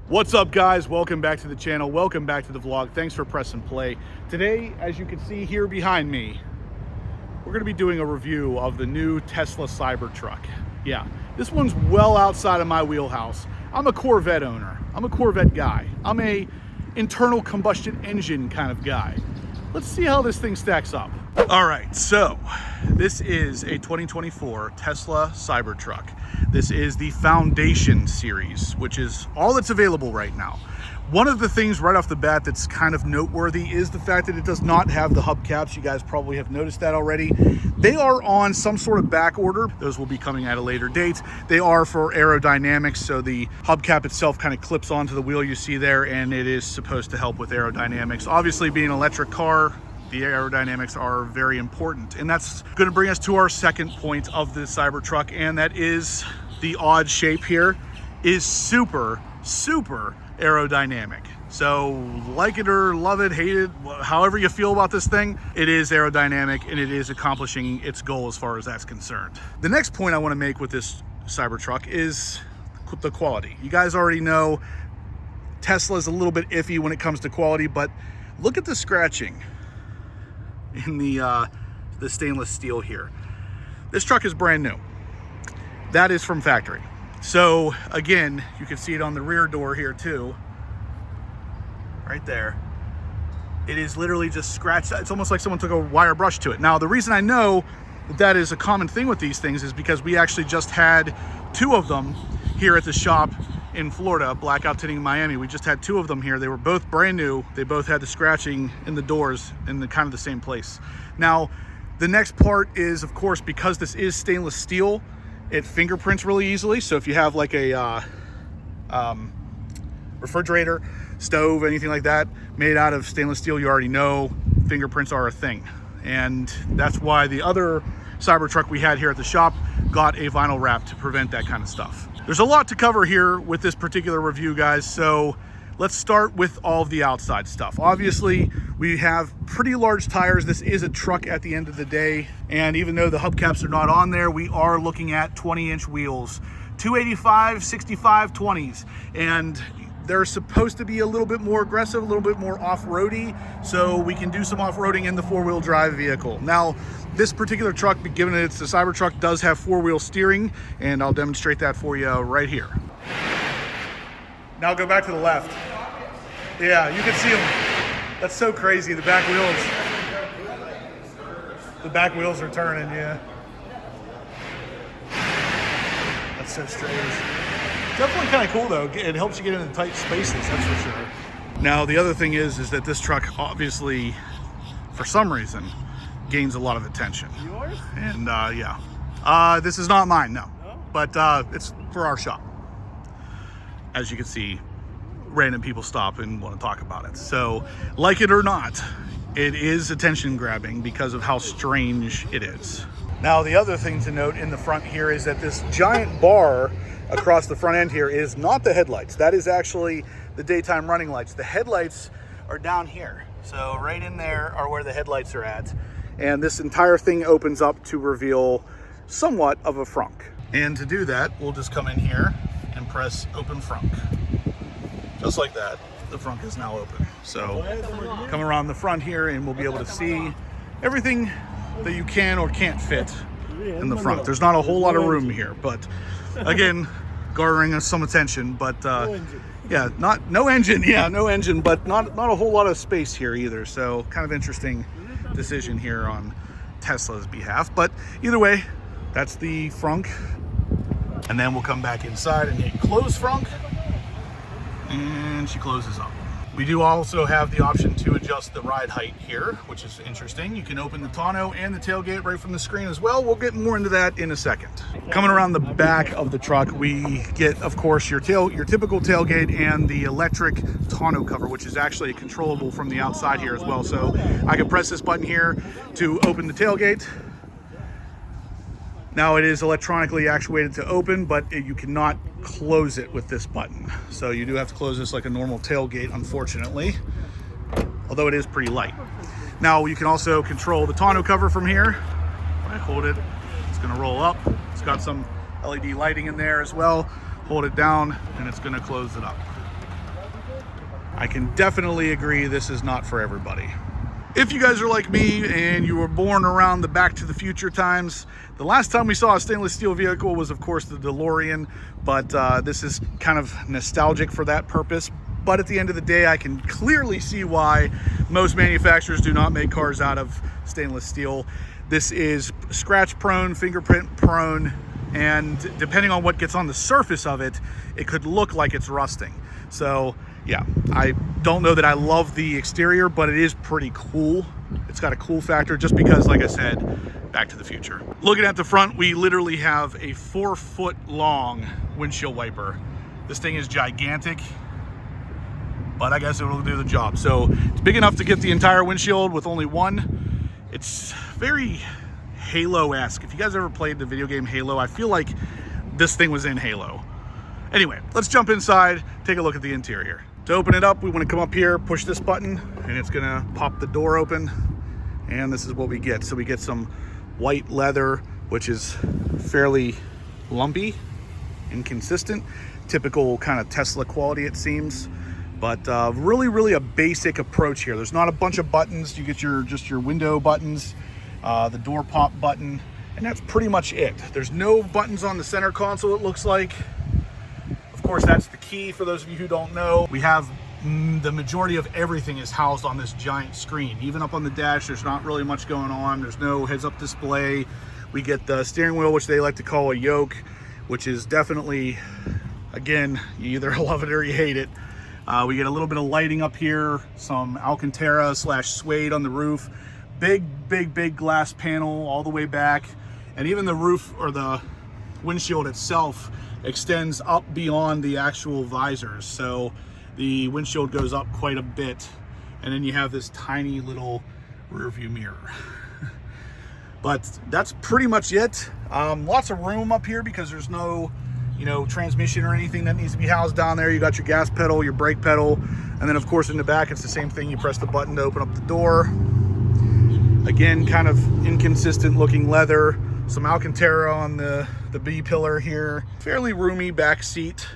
What's up, guys? Welcome back to the channel. Welcome back to the vlog. Thanks for pressing play. Today, as you can see here behind me, we're going to be doing a review of the new Tesla Cybertruck. Yeah, this one's well outside of my wheelhouse. I'm a Corvette owner. I'm a Corvette guy. I'm a internal combustion engine kind of guy. Let's see how this thing stacks up. All right, so this is a 2024 Tesla Cybertruck. This is the Foundation series, which is all that's available right now. One of the things right off the bat that's kind of noteworthy is the fact that it does not have the hubcaps. You guys probably have noticed that already. They are on some sort of back order. Those will be coming at a later date. They are for aerodynamics, so the hubcap itself kind of clips onto the wheel you see there, and it is supposed to help with aerodynamics. Obviously, being an electric car, the aerodynamics are very important. And that's going to bring us to our second point of the Cybertruck, and that is the odd shape here is super aerodynamic. So like it or love it, hate it, however you feel about this thing, it is aerodynamic and it is accomplishing its goal as far as that's concerned. The next point I want to make with this Cybertruck is the quality. You guys already know Tesla's a little bit iffy when it comes to quality, but look at the scratching in the stainless steel here. This truck is brand new. That is from factory. So again, you can see it on the rear door here too, right there. It is literally just scratched. It's almost like someone took a wire brush to it. Now, the reason I know that is a common thing with these things is because we actually just had two of them here at the shop in Florida, Blackout Tinting in Miami. We just had two of them here. They were both brand new. They both had the scratching in the doors in the kind of the same place. Now, the next part is, of course, because this is stainless steel, it fingerprints really easily. So if you have like a refrigerator, stove, anything like that made out of stainless steel, you already know fingerprints are a thing. And that's why the other Cybertruck we had here at the shop got a vinyl wrap to prevent that kind of stuff. There's a lot to cover here with this particular review, guys, so let's start with all of the outside stuff. Obviously, we have pretty large tires. This is a truck at the end of the day, and even though the hubcaps are not on there, we are looking at 20-inch wheels, 285, 65, 20s, and they're supposed to be a little bit more aggressive, a little bit more off-roady, so we can do some off-roading in the four-wheel drive vehicle. Now, this particular truck, given that it's the Cybertruck, does have four-wheel steering, and I'll demonstrate that for you right here. Now go back to the left. Yeah, you can see them. That's so crazy. The back wheels are turning, yeah. That's so strange. Definitely kind of cool though. It helps you get into tight spaces, that's for sure. Now the other thing is that this truck obviously, for some reason, gains a lot of attention. Yours? And yeah. This is not mine, no. But it's for our shop. As you can see, random people stop and want to talk about it. So, like it or not, it is attention grabbing because of how strange it is. Now, the other thing to note in the front here is that this giant bar across the front end here is not the headlights. That is actually the daytime running lights. The headlights are down here. So right in there are where the headlights are at. And this entire thing opens up to reveal somewhat of a frunk. And to do that, we'll just come in here and press open frunk. Just like that, the frunk is now open. So come around the front here and we'll be able to see everything that you can or can't fit in the front. There's not a whole lot of room here, but again, garnering us some attention, but yeah, no engine, but not a whole lot of space here either. So kind of interesting decision here on Tesla's behalf. But either way, that's the frunk. And then we'll come back inside and hit close frunk, and she closes up. We do also have the option to adjust the ride height here, which is interesting. You can open the tonneau and the tailgate right from the screen as well. We'll get more into that in a second. Coming around the back of the truck, we get, of course, your typical tailgate and the electric tonneau cover, which is actually controllable from the outside here as well. So I can press this button here to open the tailgate. Now it is electronically actuated to open, but you cannot close it with this button. So you do have to close this like a normal tailgate, unfortunately, although it is pretty light. Now you can also control the tonneau cover from here. When I hold it, it's gonna roll up. It's got some LED lighting in there as well. Hold it down and it's gonna close it up. I can definitely agree this is not for everybody. If you guys are like me and you were born around the Back to the Future times, the last time we saw a stainless steel vehicle was of course the DeLorean, but this is kind of nostalgic for that purpose. But at the end of the day, I can clearly see why most manufacturers do not make cars out of stainless steel. This is scratch prone, fingerprint prone, and depending on what gets on the surface of it, it could look like it's rusting. So yeah, I don't know that I love the exterior, but it is pretty cool. It's got a cool factor just because, like I said, Back to the Future. Looking at the front, we literally have a 4-foot long windshield wiper. This thing is gigantic, but I guess it will do the job. So it's big enough to get the entire windshield with only one. It's very Halo-esque. If you guys ever played the video game Halo, I feel like this thing was in Halo. Anyway, let's jump inside, take a look at the interior. To open it up, we want to come up here, push this button, and it's gonna pop the door open. And this is what we get. So we get some white leather, which is fairly lumpy, inconsistent, typical kind of Tesla quality, it seems. But really a basic approach here. There's not a bunch of buttons. You get just your window buttons, the door pop button, and that's pretty much it. There's no buttons on the center console, it looks like. Of course, that's the key for those of you who don't know. We have the majority of everything is housed on this giant screen. Even up on the dash, there's not really much going on. There's no heads-up display. We get the steering wheel, which they like to call a yoke, which is definitely, again, you either love it or you hate it. We get a little bit of lighting up here, some Alcantara / suede on the roof, big glass panel all the way back, and even the roof or the windshield itself extends up beyond the actual visors. So the windshield goes up quite a bit, and then you have this tiny little rear view mirror. But that's pretty much it. Lots of room up here because there's no transmission or anything that needs to be housed down there. You got your gas pedal, your brake pedal, and then of course in the back it's the same thing. You press the button to open up the door. Again, kind of inconsistent looking leather, some Alcantara on the B pillar here. Fairly roomy back seat,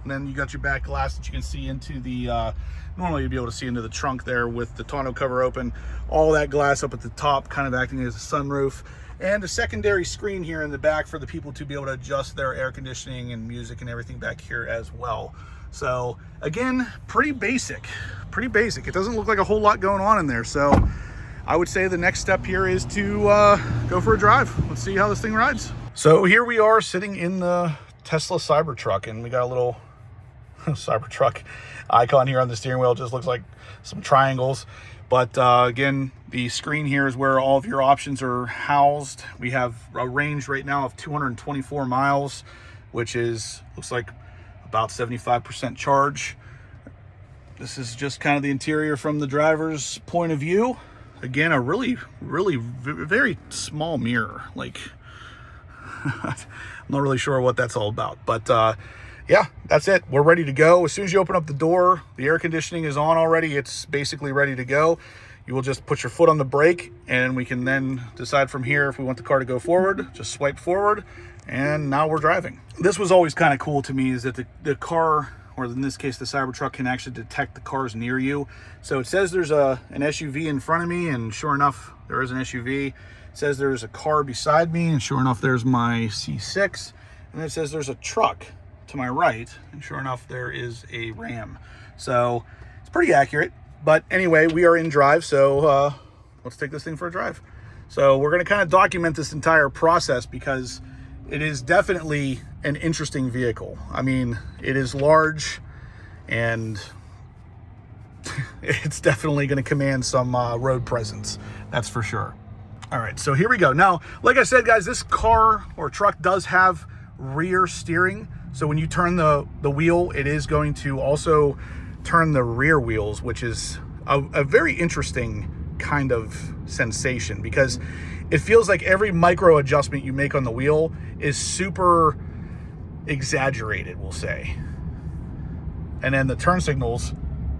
and then you got your back glass that you can see into the normally you'd be able to see into the trunk there with the tonneau cover open. All that glass up at the top kind of acting as a sunroof, and a secondary screen here in the back for the people to be able to adjust their air conditioning and music and everything back here as well. So again, pretty basic. It doesn't look like a whole lot going on in there. So I would say the next step here is to go for a drive. Let's see how this thing rides. So here we are sitting in the Tesla Cybertruck, and we got a little Cybertruck icon here on the steering wheel. It just looks like some triangles. But again, the screen here is where all of your options are housed. We have a range right now of 224 miles, which looks like about 75% charge. This is just kind of the interior from the driver's point of view. Again, a really very small mirror. Like, I'm not really sure what that's all about, but yeah, that's it. We're ready to go. As soon as you open up the door, the air conditioning is on already. It's basically ready to go. You will just put your foot on the brake, and we can then decide from here if we want the car to go forward. Just swipe forward, and now we're driving. This was always kind of cool to me, is that the car, or in this case the Cybertruck, can actually detect the cars near you. So it says there's an SUV in front of me, and sure enough there is an SUV. It says there's a car beside me, and sure enough there's my C6. And then it says there's a truck to my right, and sure enough there is a Ram. So it's pretty accurate. But anyway, we are in drive, so let's take this thing for a drive. So we're going to kind of document this entire process because it is definitely an interesting vehicle. I mean, it is large, and it's definitely going to command some road presence. That's for sure. All right, so here we go. Now, like I said, guys, this car or truck does have rear steering. So when you turn the wheel, it is going to also turn the rear wheels, which is a very interesting kind of sensation, because it feels like every micro adjustment you make on the wheel is super exaggerated, we'll say. And then the turn signals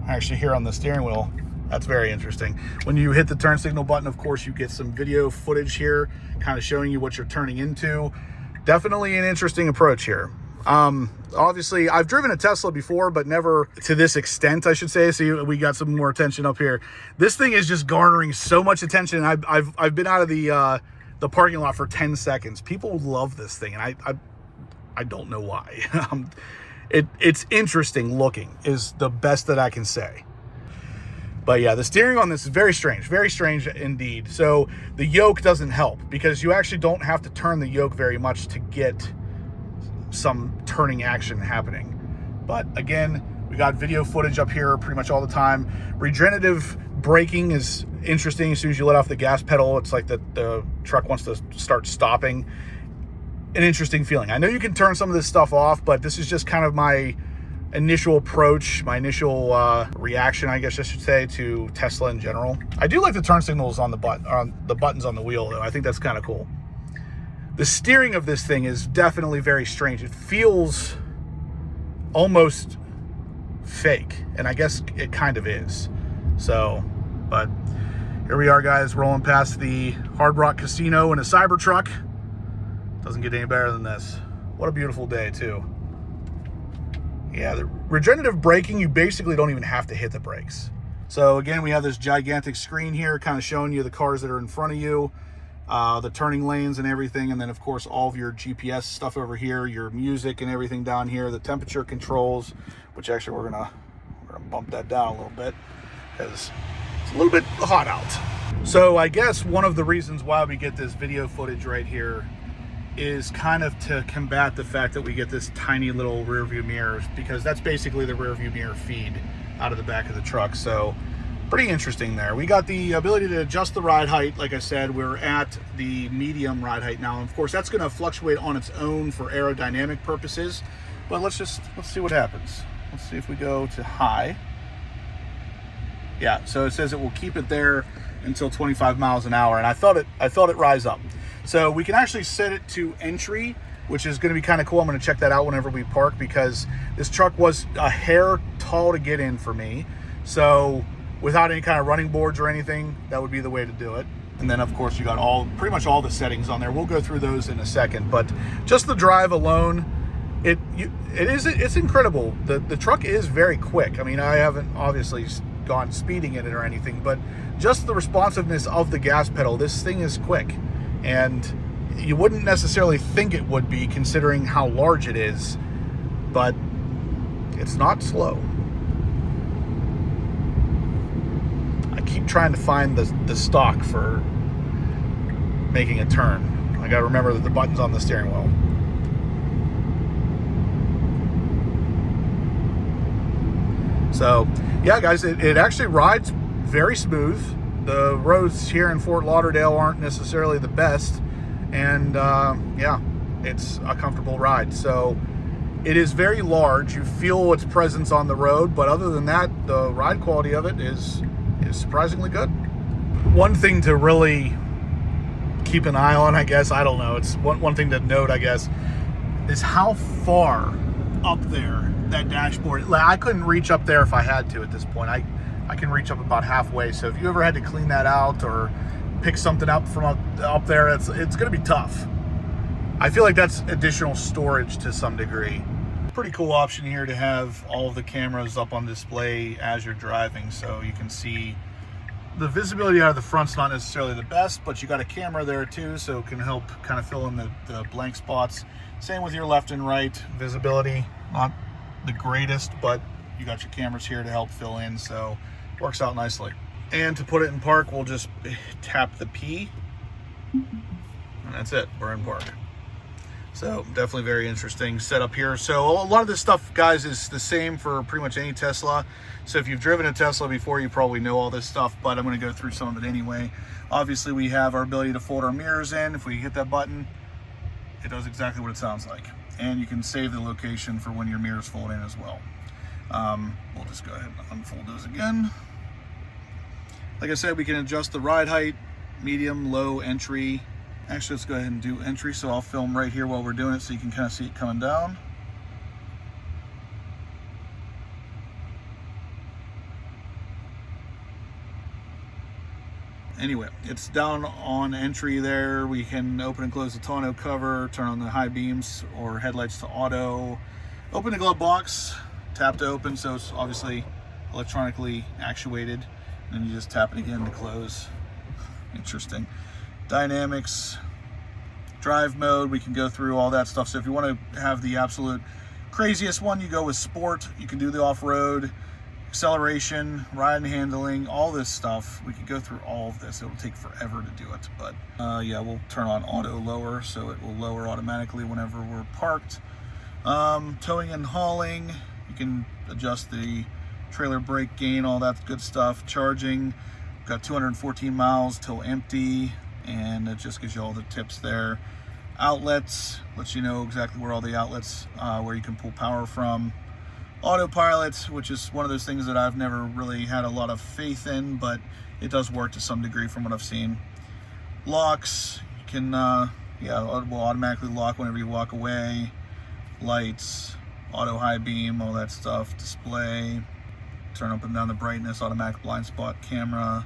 actually here on the steering wheel, that's very interesting. When you hit the turn signal button, of course, you get some video footage here kind of showing you what you're turning into. Definitely an interesting approach here. Obviously, I've driven a Tesla before, but never to this extent, I should say. See, we got some more attention up here. This thing is just garnering so much attention. I've been out of the parking lot for 10 seconds. People love this thing, and I don't know why. It's interesting looking is the best that I can say. But yeah, the steering on this is very strange indeed. So the yoke doesn't help because you actually don't have to turn the yoke very much to get some turning action happening. But again, we got video footage up here pretty much all the time. Regenerative braking is interesting. As soon as you let off the gas pedal, it's like the truck wants to start stopping. An interesting feeling. I know you can turn some of this stuff off, but this is just kind of my initial approach, my initial reaction, I guess I should say, to Tesla in general. I do like the turn signals on the buttons on the wheel, though. I think that's kind of cool. The steering of this thing is definitely very strange. It feels almost fake, and I guess it kind of is. So, but here we are, guys, rolling past the Hard Rock Casino in a Cybertruck. Doesn't get any better than this. What a beautiful day, too. Yeah, the regenerative braking, you basically don't even have to hit the brakes. So again, we have this gigantic screen here kind of showing you the cars that are in front of you, the turning lanes and everything, and then of course all of your GPS stuff over here, your music and everything down here, the temperature controls, which actually we're gonna bump that down a little bit because it's a little bit hot out. So I guess one of the reasons why we get this video footage right here is kind of to combat the fact that we get this tiny little rear view mirror, because that's basically the rear view mirror feed out of the back of the truck. So pretty interesting there. We got the ability to adjust the ride height. Like I said, we're at the medium ride height now. And of course, that's going to fluctuate on its own for aerodynamic purposes. But let's see what happens. Let's see if we go to high. Yeah, so it says it will keep it there until 25 miles an hour. And I felt it rise up. So we can actually set it to entry, which is going to be kind of cool. I'm going to check that out whenever we park, because this truck was a hair tall to get in for me. So without any kind of running boards or anything, that would be the way to do it. And then of course you got pretty much all the settings on there. We'll go through those in a second, but just the drive alone, it's incredible. The truck is very quick. I mean, I haven't obviously gone speeding in it or anything, but just the responsiveness of the gas pedal, this thing is quick. And you wouldn't necessarily think it would be, considering how large it is, but it's not slow. I keep trying to find the stock for making a turn. I gotta remember that the button's on the steering wheel. So yeah, guys, it actually rides very smooth. The roads here in Fort Lauderdale aren't necessarily the best, and yeah, it's a comfortable ride. So it is very large. You feel its presence on the road, but other than that, the ride quality of it is surprisingly good. One thing to really keep an eye on, I guess, I don't know, it's one thing to note, I guess, is how far up there that dashboard. Like, I couldn't reach up there if I had to at this point. I can reach up about halfway. So if you ever had to clean that out or pick something up from up there, it's going to be tough. I feel like that's additional storage to some degree. Pretty cool option here to have all of the cameras up on display as you're driving, so you can see the visibility out of the front's not necessarily the best, but you got a camera there too, so it can help kind of fill in the blank spots. Same with your left and right visibility, not the greatest, but you got your cameras here to help fill in, so works out nicely. And to put it in park, we'll just tap the P, and that's it, we're in park. So definitely very interesting setup here. So a lot of this stuff, guys, is the same for pretty much any Tesla. So if you've driven a Tesla before, you probably know all this stuff, but I'm going to go through some of it anyway. Obviously, we have our ability to fold our mirrors in. If we hit that button, it does exactly what it sounds like. And you can save the location for when your mirrors fold in as well. We'll just go ahead and unfold those again. Like I said, we can adjust the ride height, medium, low, entry. Actually, let's go ahead and do entry, so I'll film right here while we're doing it so you can kind of see it coming down. Anyway, it's down on entry there. We can open and close the tonneau cover, turn on the high beams or headlights to auto, open the glove box, tap to open, so it's obviously electronically actuated, and then you just tap it again to close. Interesting. Dynamics, drive mode, we can go through all that stuff. So if you want to have the absolute craziest one, you go with sport. You can do the off-road, acceleration, ride and handling, all this stuff. We could go through all of this. It'll take forever to do it, but yeah, we'll turn on auto lower, so it will lower automatically whenever we're parked. Towing and hauling, you can adjust the trailer brake gain, all that good stuff. Charging, got 214 miles till empty, and it just gives you all the tips there. Outlets, lets you know exactly where all the outlets, where you can pull power from. Autopilot, which is one of those things that I've never really had a lot of faith in, but it does work to some degree from what I've seen. Locks, you can, yeah, it will automatically lock whenever you walk away. Lights, auto high beam, all that stuff. Display, turn up and down the brightness, automatic blind spot camera.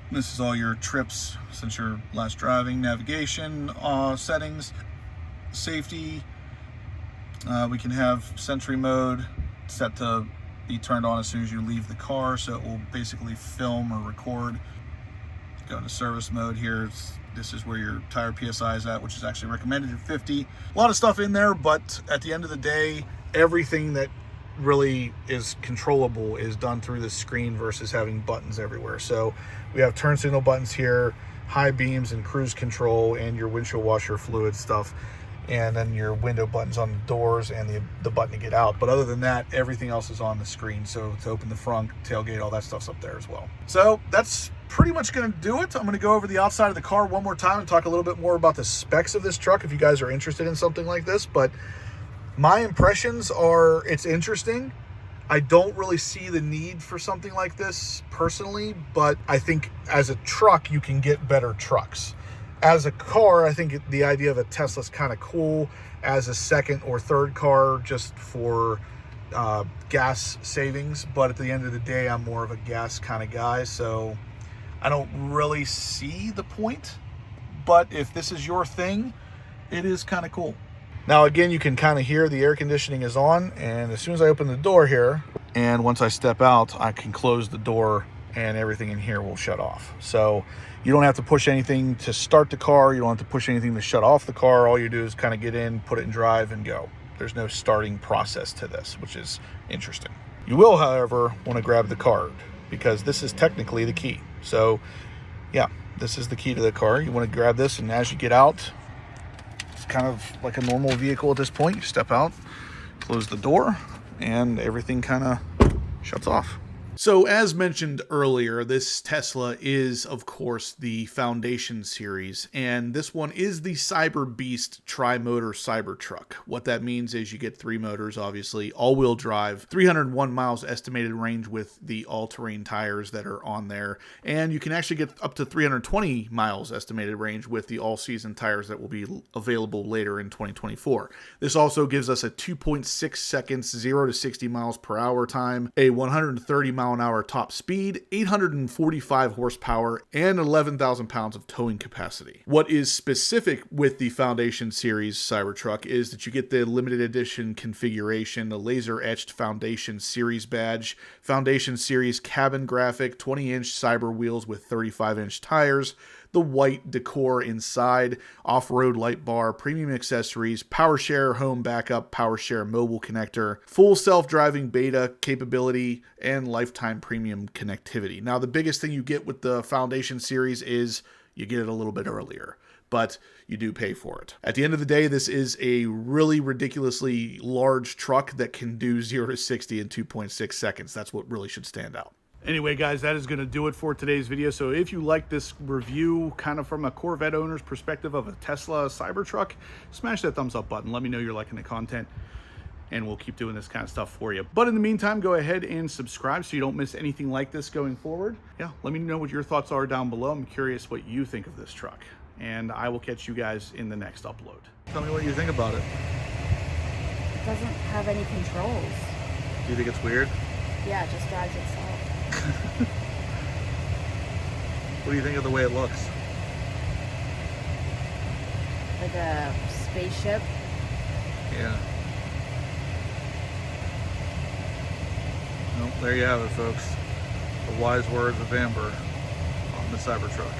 This is all your trips since your last driving. Navigation, settings, safety. We can have Sentry mode set to be turned on as soon as you leave the car, so it will basically film or record. Go into service mode here. This is where your tire PSI is at, which is actually recommended at 50. A lot of stuff in there, but at the end of the day, everything that really is controllable is done through the screen versus having buttons everywhere. So we have turn signal buttons here, high beams and cruise control, and your windshield washer fluid stuff, and then your window buttons on the doors and the button to get out. But other than that, everything else is on the screen. So to open the front, tailgate, all that stuff's up there as well. So that's pretty much gonna do it. I'm gonna go over the outside of the car one more time and talk a little bit more about the specs of this truck if you guys are interested in something like this. But my impressions are, it's interesting. I don't really see the need for something like this personally, but I think as a truck, you can get better trucks. As a car, I think the idea of a Tesla is kind of cool as a second or third car just for gas savings. But at the end of the day, I'm more of a gas kind of guy, so I don't really see the point. But if this is your thing, it is kind of cool. Now, again, you can kind of hear the air conditioning is on, and as soon as I open the door here, and once I step out, I can close the door and everything in here will shut off. So you don't have to push anything to start the car. You don't have to push anything to shut off the car. All you do is kind of get in, put it in drive, and go. There's no starting process to this, which is interesting. You will, however, want to grab the card because this is technically the key. So yeah, this is the key to the car. You want to grab this, and as you get out, it's kind of like a normal vehicle at this point. You step out, close the door, and everything kind of shuts off. So as mentioned earlier, this Tesla is, of course, the Foundation series, and this one is the Cyber Beast tri-motor Cybertruck. What that means is you get 3 motors, obviously, all-wheel drive, 301 miles estimated range with the all-terrain tires that are on there, and you can actually get up to 320 miles estimated range with the all-season tires that will be available later in 2024. This also gives us a 2.6 seconds 0 to 60 miles per hour time, a 130 mile an hour top speed, 845 horsepower, and 11,000 pounds of towing capacity. What is specific with the Foundation Series Cybertruck is that you get the limited edition configuration, the laser etched Foundation Series badge, Foundation Series cabin graphic, 20-inch Cyber wheels with 35-inch tires, the white decor inside, off-road light bar, premium accessories, PowerShare home backup, PowerShare mobile connector, full self-driving beta capability, and lifetime premium connectivity. Now, the biggest thing you get with the Foundation series is you get it a little bit earlier, but you do pay for it. At the end of the day, this is a really ridiculously large truck that can do 0 to 60 in 2.6 seconds. That's what really should stand out. Anyway, guys, that is going to do it for today's video. So if you like this review kind of from a Corvette owner's perspective of a Tesla Cybertruck, smash that thumbs up button. Let me know you're liking the content, and we'll keep doing this kind of stuff for you. But in the meantime, go ahead and subscribe so you don't miss anything like this going forward. Yeah, let me know what your thoughts are down below. I'm curious what you think of this truck, and I will catch you guys in the next upload. Tell me what you think about it. It doesn't have any controls. Do you think it's weird? Yeah, it just drives itself. What do you think of the way it looks? Like a spaceship. Yeah. Well, there you have it, folks. The wise words of Amber on the Cybertruck.